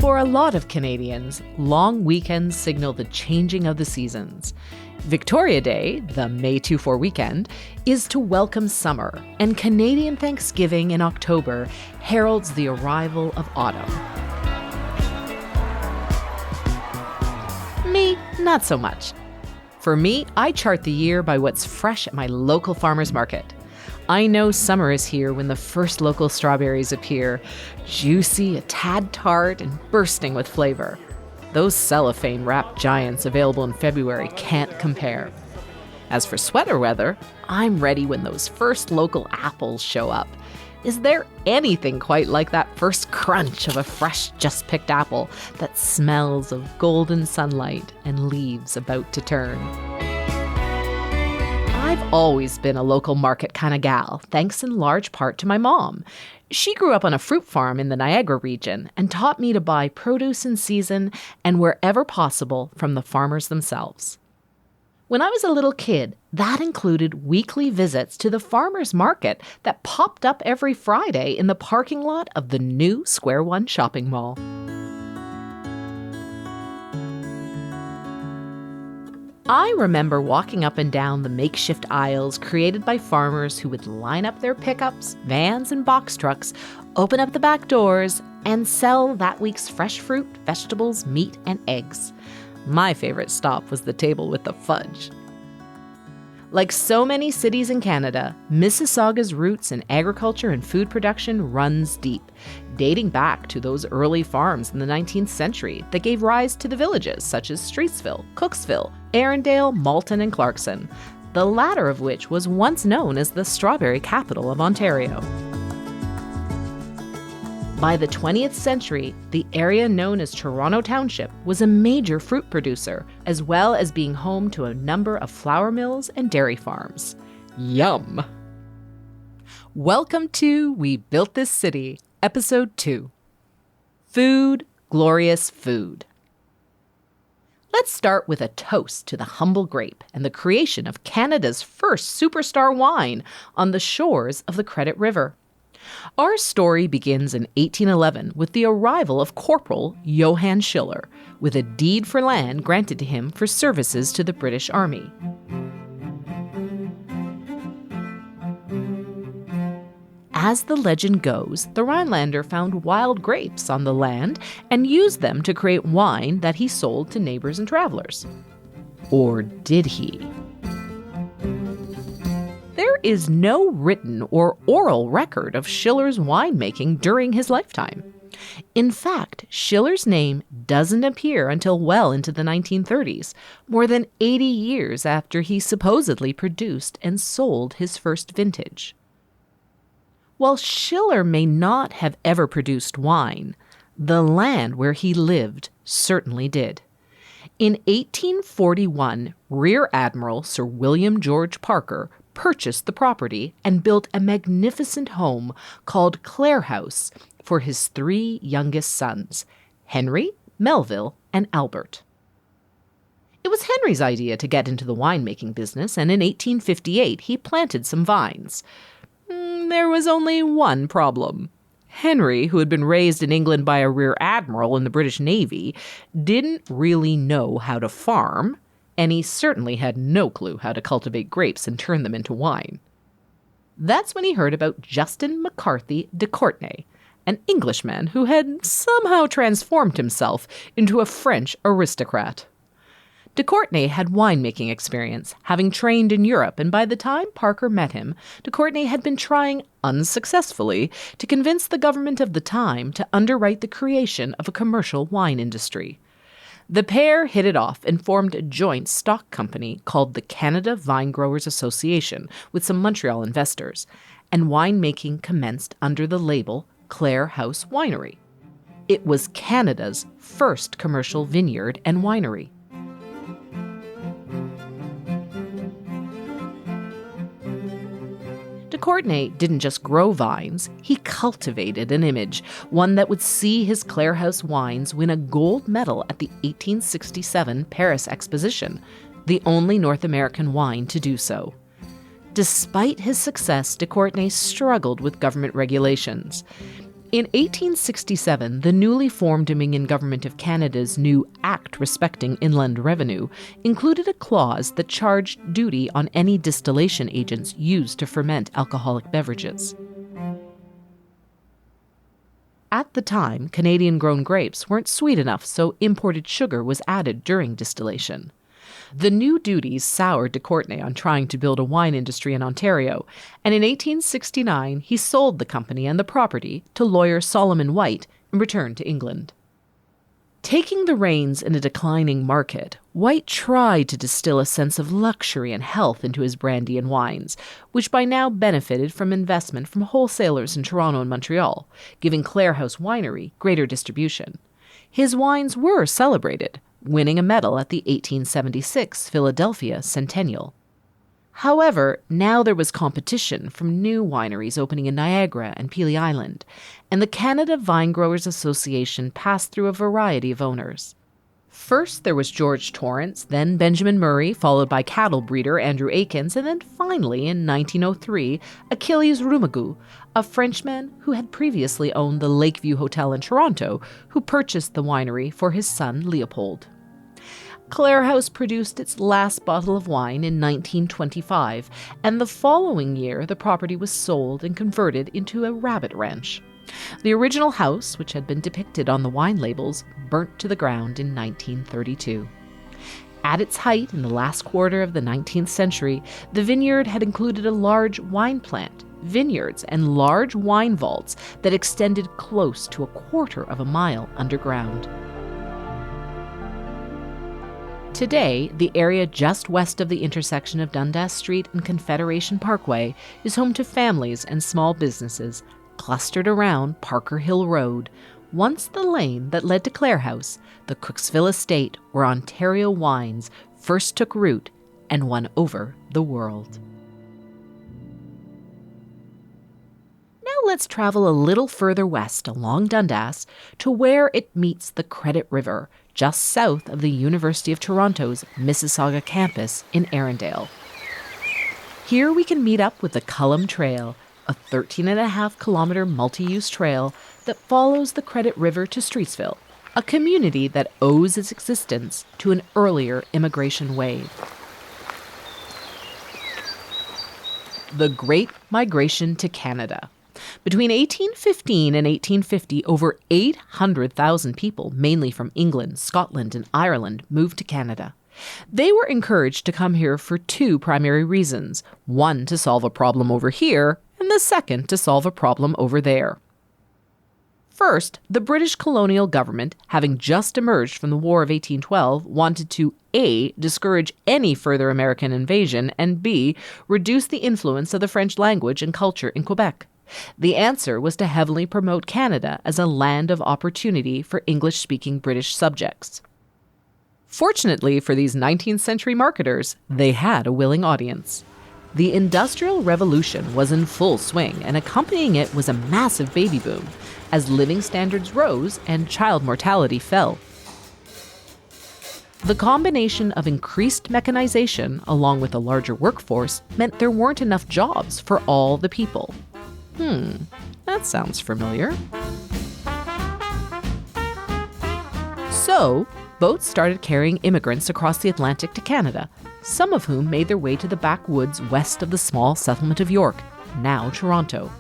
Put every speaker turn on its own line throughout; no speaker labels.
For a lot of Canadians, long weekends signal the changing of the seasons. Victoria Day, the May 2-4 weekend, is to welcome summer, and Canadian Thanksgiving in October heralds the arrival of autumn. Me, not so much. For me, I chart the year by what's fresh at my local farmer's market. I know summer is here when the first local strawberries appear, juicy, a tad tart, and bursting with flavor. Those cellophane-wrapped giants available in February can't compare. As for sweater weather, I'm ready when those first local apples show up. Is there anything quite like that first crunch of a fresh, just-picked apple that smells of golden sunlight and leaves about to turn? I've always been a local market kind of gal, thanks in large part to my mom. She grew up on a fruit farm in the Niagara region and taught me to buy produce in season and wherever possible from the farmers themselves. When I was a little kid, that included weekly visits to the farmers market that popped up every Friday in the parking lot of the new Square One shopping mall. I remember walking up and down the makeshift aisles created by farmers who would line up their pickups, vans, and box trucks, open up the back doors, and sell that week's fresh fruit, vegetables, meat, and eggs. My favorite stop was the table with the fudge. Like so many cities in Canada, Mississauga's roots in agriculture and food production runs deep, dating back to those early farms in the 19th century that gave rise to the villages such as Streetsville, Cooksville, Arundel, Malton, and Clarkson, the latter of which was once known as the strawberry capital of Ontario. By the 20th century, the area known as Toronto Township was a major fruit producer, as well as being home to a number of flour mills and dairy farms. Yum! Welcome to We Built This City, Episode 2. Food, glorious food. Let's start with a toast to the humble grape and the creation of Canada's first superstar wine on the shores of the Credit River. Our story begins in 1811 with the arrival of Corporal Johann Schiller, with a deed for land granted to him for services to the British Army. As the legend goes, the Rhinelander found wild grapes on the land and used them to create wine that he sold to neighbors and travelers. Or did he? There is no written or oral record of Schiller's winemaking during his lifetime. In fact, Schiller's name doesn't appear until well into the 1930s, more than 80 years after he supposedly produced and sold his first vintage. While Schiller may not have ever produced wine, the land where he lived certainly did. In 1841, Rear Admiral Sir William George Parker purchased the property and built a magnificent home called Clare House for his 3 youngest sons, Henry, Melville, and Albert. It was Henry's idea to get into the winemaking business, and in 1858 he planted some vines. There was only one problem. Henry, who had been raised in England by a rear admiral in the British Navy, didn't really know how to farm, and he certainly had no clue how to cultivate grapes and turn them into wine. That's when he heard about Justin McCarthy de Courtenay, an Englishman who had somehow transformed himself into a French aristocrat. De Courtenay had winemaking experience, having trained in Europe, and by the time Parker met him, de Courtenay had been trying, unsuccessfully, to convince the government of the time to underwrite the creation of a commercial wine industry. The pair hit it off and formed a joint stock company called the Canada Vine Growers Association with some Montreal investors, and winemaking commenced under the label Clare House Winery. It was Canada's first commercial vineyard and winery. De Courtenay didn't just grow vines, he cultivated an image, one that would see his Clare House wines win a gold medal at the 1867 Paris Exposition, the only North American wine to do so. Despite his success, de Courtenay struggled with government regulations. In 1867, the newly formed Dominion Government of Canada's new Act Respecting Inland Revenue included a clause that charged duty on any distillation agents used to ferment alcoholic beverages. At the time, Canadian-grown grapes weren't sweet enough, so imported sugar was added during distillation. The new duties soured de Courtenay on trying to build a wine industry in Ontario, and in 1869 he sold the company and the property to lawyer Solomon White and returned to England. Taking the reins in a declining market, White tried to distill a sense of luxury and health into his brandy and wines, which by now benefited from investment from wholesalers in Toronto and Montreal, giving Clare House Winery greater distribution. His wines were celebrated, winning a medal at the 1876 Philadelphia Centennial. However, now there was competition from new wineries opening in Niagara and Pelee Island, and the Canada Vine Growers Association passed through a variety of owners. First, there was George Torrance, then Benjamin Murray, followed by cattle breeder Andrew Aikens, and then finally, in 1903, Achilles Rumagou, a Frenchman who had previously owned the Lakeview Hotel in Toronto, who purchased the winery for his son Leopold. Clare House produced its last bottle of wine in 1925, and the following year the property was sold and converted into a rabbit ranch. The original house, which had been depicted on the wine labels, burnt to the ground in 1932. At its height in the last quarter of the 19th century, the vineyard had included a large wine plant, vineyards, and large wine vaults that extended close to a quarter of a mile underground. Today, the area just west of the intersection of Dundas Street and Confederation Parkway is home to families and small businesses clustered around Parker Hill Road, once the lane that led to Clare House, the Cooksville estate where Ontario wines first took root and won over the world. Now let's travel a little further west along Dundas to where it meets the Credit River, just south of the University of Toronto's Mississauga campus in Arundel. Here we can meet up with the Cullum Trail, a 13.5-kilometer multi-use trail that follows the Credit River to Streetsville, a community that owes its existence to an earlier immigration wave. The Great Migration to Canada. Between 1815 and 1850, over 800,000 people, mainly from England, Scotland, and Ireland, moved to Canada. They were encouraged to come here for two primary reasons. One, to solve a problem over here, and the second, to solve a problem over there. First, the British colonial government, having just emerged from the War of 1812, wanted to A. discourage any further American invasion, and B. reduce the influence of the French language and culture in Quebec. The answer was to heavily promote Canada as a land of opportunity for English-speaking British subjects. Fortunately for these 19th century marketers, they had a willing audience. The Industrial Revolution was in full swing, and accompanying it was a massive baby boom, as living standards rose and child mortality fell. The combination of increased mechanization, along with a larger workforce, meant there weren't enough jobs for all the people. That sounds familiar. So, boats started carrying immigrants across the Atlantic to Canada, some of whom made their way to the backwoods west of the small settlement of York, now Toronto.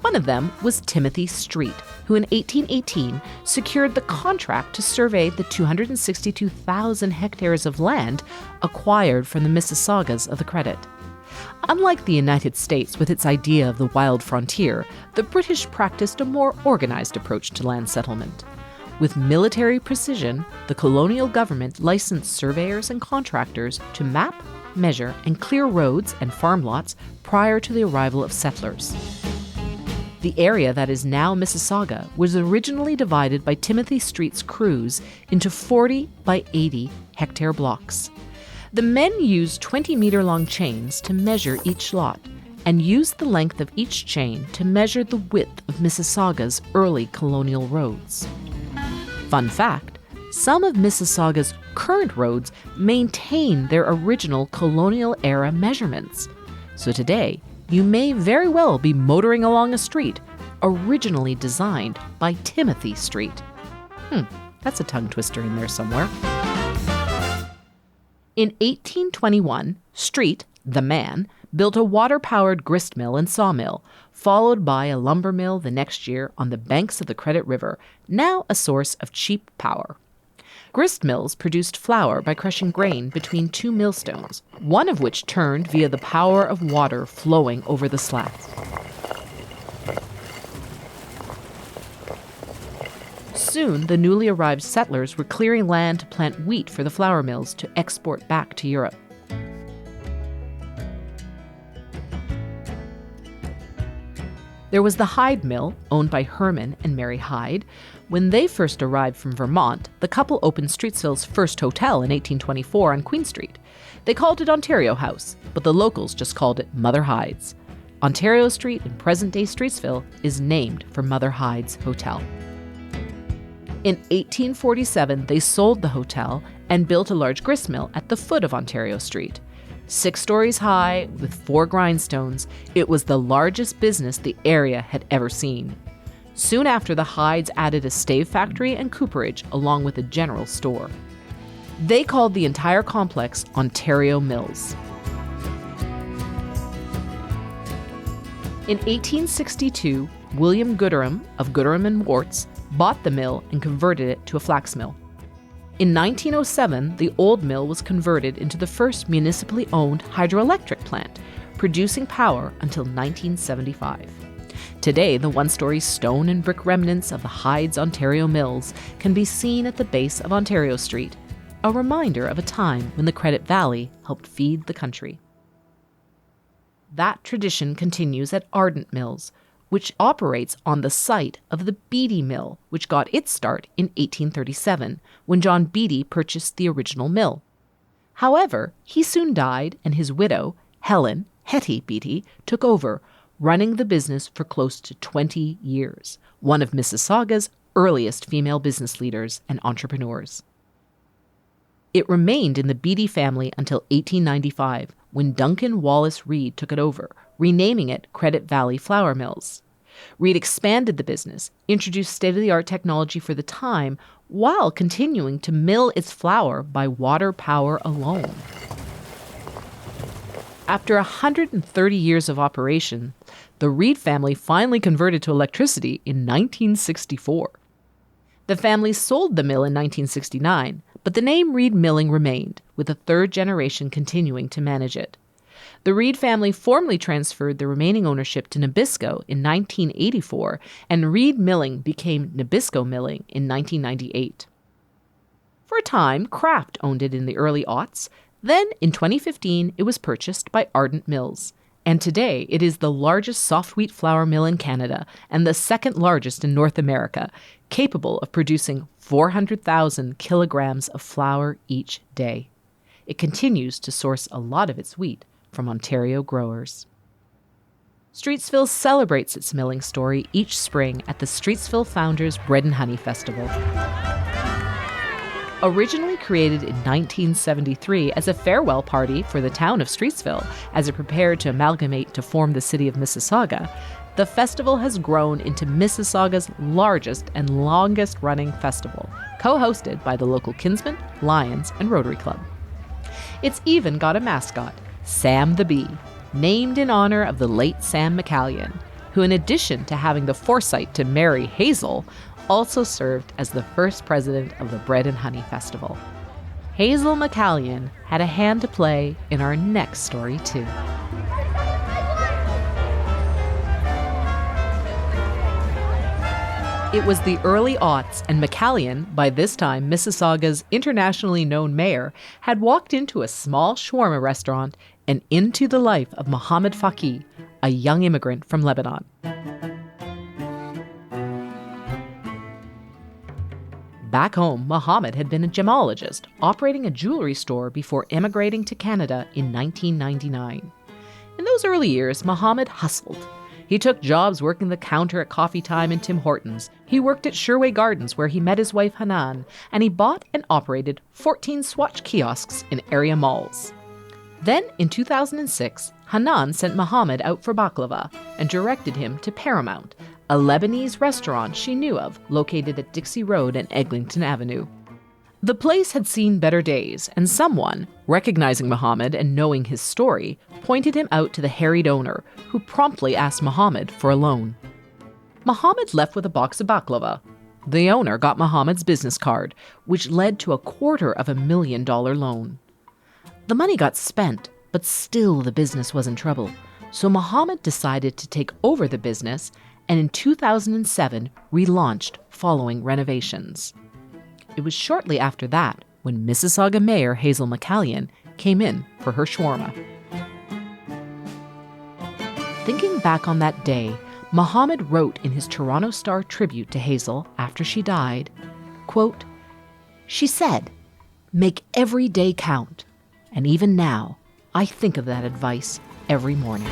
One of them was Timothy Street, who in 1818 secured the contract to survey the 262,000 hectares of land acquired from the Mississaugas of the Credit. Unlike the United States with its idea of the wild frontier, the British practiced a more organized approach to land settlement. With military precision, the colonial government licensed surveyors and contractors to map, measure, and clear roads and farm lots prior to the arrival of settlers. The area that is now Mississauga was originally divided by Timothy Street's crews into 40 by 80 hectare blocks. The men used 20-meter-long chains to measure each lot, and used the length of each chain to measure the width of Mississauga's early colonial roads. Fun fact, some of Mississauga's current roads maintain their original colonial-era measurements. So today, you may very well be motoring along a street originally designed by Timothy Street. That's a tongue twister in there somewhere. In 1821, Street, the man, built a water-powered grist mill and sawmill, followed by a lumber mill the next year on the banks of the Credit River, now a source of cheap power. Grist mills produced flour by crushing grain between two millstones, one of which turned via the power of water flowing over the slats. Soon, the newly arrived settlers were clearing land to plant wheat for the flour mills to export back to Europe. There was the Hyde Mill, owned by Herman and Mary Hyde. When they first arrived from Vermont, the couple opened Streetsville's first hotel in 1824 on Queen Street. They called it Ontario House, but the locals just called it Mother Hyde's. Ontario Street in present-day Streetsville is named for Mother Hyde's hotel. In 1847, they sold the hotel and built a large grist mill at the foot of Ontario Street. 6 stories high with 4 grindstones, it was the largest business the area had ever seen. Soon after, the Hydes added a stave factory and cooperage along with a general store. They called the entire complex Ontario Mills. In 1862, William Gooderham of Gooderham and Worts bought the mill and converted it to a flax mill. In 1907, the old mill was converted into the first municipally owned hydroelectric plant, producing power until 1975. Today, the one-story stone and brick remnants of the Hyde's Ontario Mills can be seen at the base of Ontario Street, a reminder of a time when the Credit Valley helped feed the country. That tradition continues at Ardent Mills, which operates on the site of the Beatty Mill, which got its start in 1837, when John Beatty purchased the original mill. However, he soon died, and his widow, Helen Hetty Beatty, took over, running the business for close to 20 years, one of Mississauga's earliest female business leaders and entrepreneurs. It remained in the Beatty family until 1895, when Duncan Wallace Reed took it over, renaming it Credit Valley Flour Mills. Reed expanded the business, introduced state-of-the-art technology for the time, while continuing to mill its flour by water power alone. After 130 years of operation, the Reed family finally converted to electricity in 1964. The family sold the mill in 1969, but the name Reed Milling remained, with a third generation continuing to manage it. The Reed family formally transferred the remaining ownership to Nabisco in 1984, and Reed Milling became Nabisco Milling in 1998. For a time, Kraft owned it in the early aughts. Then, in 2015, it was purchased by Ardent Mills. And today, it is the largest soft wheat flour mill in Canada and the second largest in North America, capable of producing 400,000 kilograms of flour each day. It continues to source a lot of its wheat from Ontario growers. Streetsville celebrates its milling story each spring at the Streetsville Founders Bread and Honey Festival. Originally created in 1973 as a farewell party for the town of Streetsville as it prepared to amalgamate to form the city of Mississauga, the festival has grown into Mississauga's largest and longest-running festival, co-hosted by the local Kinsmen, Lions, and Rotary Club. It's even got a mascot, Sam the Bee, named in honor of the late Sam McCallion, who, in addition to having the foresight to marry Hazel, also served as the first president of the Bread and Honey Festival. Hazel McCallion had a hand to play in our next story, too. It was the early aughts, and McCallion, by this time Mississauga's internationally known mayor, had walked into a small shawarma restaurant and into the life of Mohamad Fakih, a young immigrant from Lebanon. Back home, Mohamad had been a gemologist, operating a jewelry store before emigrating to Canada in 1999. In those early years, Mohamad hustled. He took jobs working the counter at Coffee Time and Tim Hortons. He worked at Sherway Gardens, where he met his wife Hanan, and he bought and operated 14 Swatch kiosks in area malls. Then, in 2006, Hanan sent Mohamad out for baklava and directed him to Paramount, a Lebanese restaurant she knew of located at Dixie Road and Eglinton Avenue. The place had seen better days, and someone, recognizing Mohamad and knowing his story, pointed him out to the harried owner, who promptly asked Mohamad for a loan. Mohamad left with a box of baklava. The owner got Mohamad's business card, which led to a $250,000 loan. The money got spent, but still the business was in trouble, so Mohamad decided to take over the business and in 2007 relaunched following renovations. It was shortly after that when Mississauga Mayor Hazel McCallion came in for her shawarma. Thinking back on that day, Mohamad wrote in his Toronto Star tribute to Hazel after she died, quote, "She said, 'Make every day count.' And even now, I think of that advice every morning."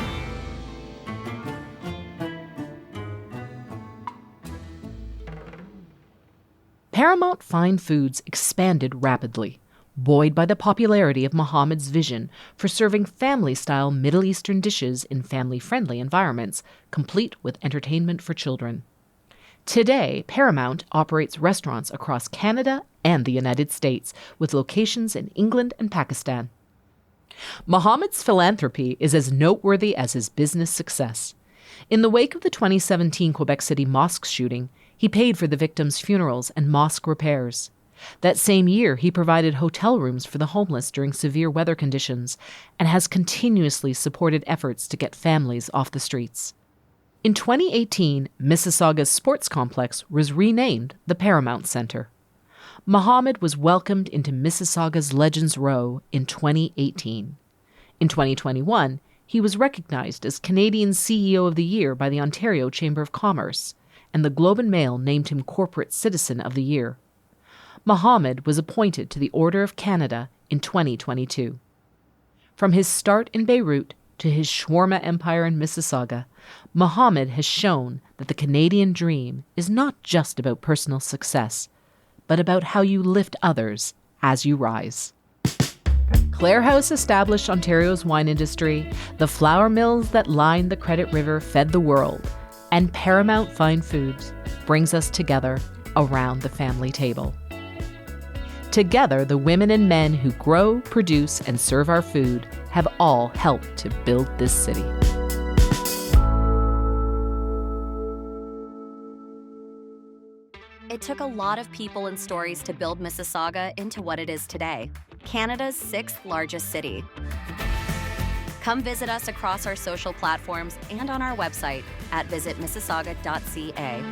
Paramount Fine Foods expanded rapidly, buoyed by the popularity of Mohamad's vision for serving family-style Middle Eastern dishes in family-friendly environments, complete with entertainment for children. Today, Paramount operates restaurants across Canada and the United States, with locations in England and Pakistan. Mohamad's philanthropy is as noteworthy as his business success. In the wake of the 2017 Quebec City mosque shooting, he paid for the victims' funerals and mosque repairs. That same year, he provided hotel rooms for the homeless during severe weather conditions and has continuously supported efforts to get families off the streets. In 2018, Mississauga's sports complex was renamed the Paramount Centre. Mohamad was welcomed into Mississauga's Legends Row in 2018. In 2021, he was recognized as Canadian CEO of the Year by the Ontario Chamber of Commerce, and the Globe and Mail named him Corporate Citizen of the Year. Mohamad was appointed to the Order of Canada in 2022. From his start in Beirut to his shawarma empire in Mississauga, Mohamad has shown that the Canadian dream is not just about personal success, but about how you lift others as you rise. Clare House established Ontario's wine industry, the flour mills that lined the Credit River fed the world, and Paramount Fine Foods brings us together around the family table. Together, the women and men who grow, produce, and serve our food have all helped to build this city.
It took a lot of people and stories to build Mississauga into what it is today, Canada's 6th largest city. Come visit us across our social platforms and on our website at visitmississauga.ca.